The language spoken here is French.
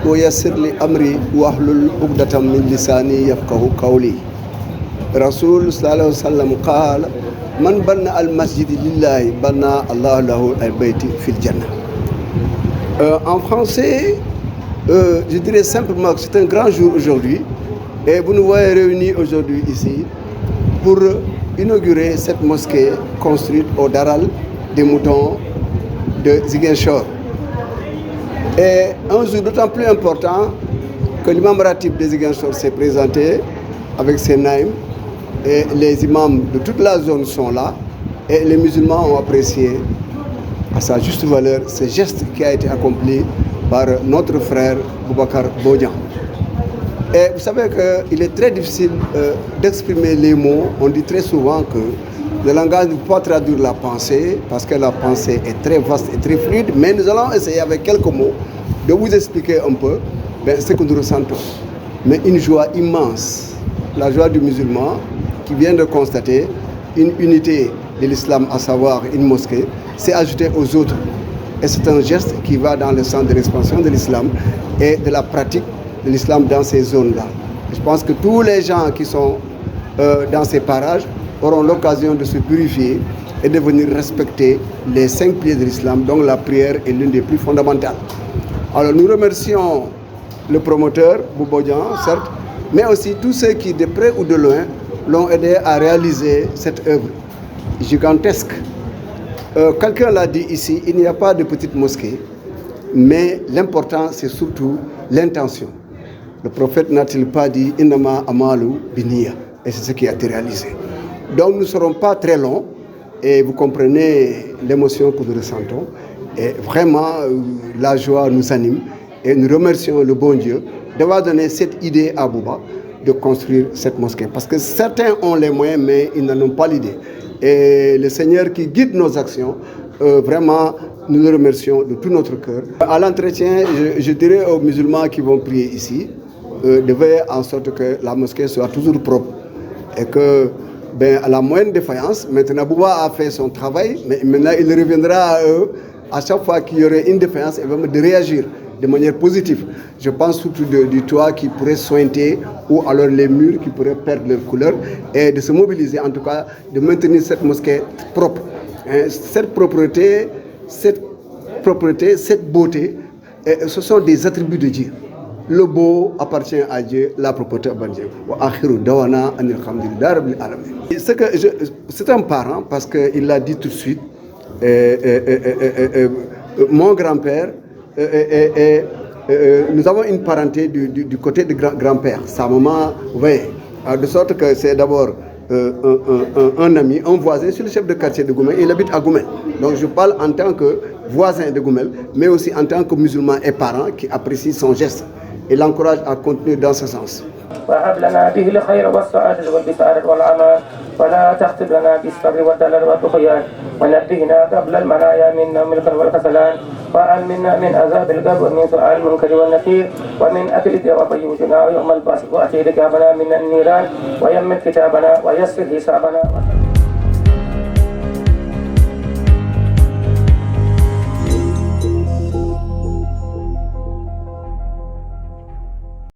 ويسر لي أمري واحلل عقدة من لساني يفقه قولي. رسول صلى الله عليه وسلم قال من بنى المسجد لله بنى الله له البيت في الجنة. En français, je dirais simplement que c'est un grand jour aujourd'hui et vous nous voyez réunis aujourd'hui ici pour inaugurer cette mosquée construite au Daral des Moutons de Ziguinchor. Et un jour d'autant plus important que l'imam ratib de Ziguinchor s'est présenté avec ses naïms et les imams de toute la zone sont là et les musulmans ont apprécié à sa juste valeur ce geste qui a été accompli par notre frère Boubacar Bodian. Et vous savez qu'il est très difficile d'exprimer les mots. On dit très souvent que le langage ne peut pas traduire la pensée parce que la pensée est très vaste et très fluide, mais nous allons essayer avec quelques mots de vous expliquer un peu ce que nous ressentons. Mais une joie immense, la joie du musulman qui vient de constater une unité de l'islam, à savoir une mosquée, s'est ajoutée aux autres. Et c'est un geste qui va dans le sens de l'expansion de l'islam et de la pratique de l'islam dans ces zones-là. Je pense que tous les gens qui sont dans ces parages auront l'occasion de se purifier et de venir respecter les 5 piliers de l'islam, dont la prière est l'une des plus fondamentales. Alors nous remercions le promoteur, Boubodian, certes, mais aussi tous ceux qui, de près ou de loin, l'ont aidé à réaliser cette œuvre gigantesque. Quelqu'un l'a dit ici, il n'y a pas de petite mosquée, mais l'important c'est surtout l'intention. Le prophète n'a-t-il pas dit « Innama amalu biniya » et c'est ce qui a été réalisé. Donc nous ne serons pas très longs et vous comprenez l'émotion que nous ressentons. Et vraiment, la joie nous anime et nous remercions le bon Dieu d'avoir donné cette idée à Bouba de construire cette mosquée. Parce que certains ont les moyens, mais ils n'en ont pas l'idée. Et le Seigneur qui guide nos actions, vraiment, nous le remercions de tout notre cœur. À l'entretien, je dirais aux musulmans qui vont prier ici, de veiller en sorte que la mosquée soit toujours propre et que, à la moindre défaillance, maintenant Bouba a fait son travail, mais maintenant il reviendra à eux à chaque fois qu'il y aurait une défaillance, et vraiment de réagir de manière positive. Je pense surtout du toit qui pourrait sointer ou alors les murs qui pourraient perdre leur couleur et de se mobiliser en tout cas, de maintenir cette mosquée propre. Cette propreté, cette beauté, ce sont des attributs de Dieu. Le beau appartient à Dieu, la propreté à Dieu. C'est un parent parce qu'il l'a dit tout de suite. Mon grand-père, nous avons une parenté du côté de grand-père. Sa maman, oui, de sorte que c'est d'abord un ami, un voisin, c'est le chef de quartier de Goumel. Il habite à Goumel. Donc je parle en tant que voisin de Goumel, mais aussi en tant que musulman et parent qui apprécie son geste et l'encourage à continuer dans ce sens. وهب لنا به الخير والسعادة والبشارة والأمان ولا تختم لنا بالشر والدلال والطغيان ونبهنا قبل المنايا منا من الكر والكسلان وأمنا من عذاب القبر ومن سؤال المنكر والنكير ومن أكل وبيوتنا ويوم البعث وأتي ركابنا من النيران ويمن كتابنا ويسر حسابنا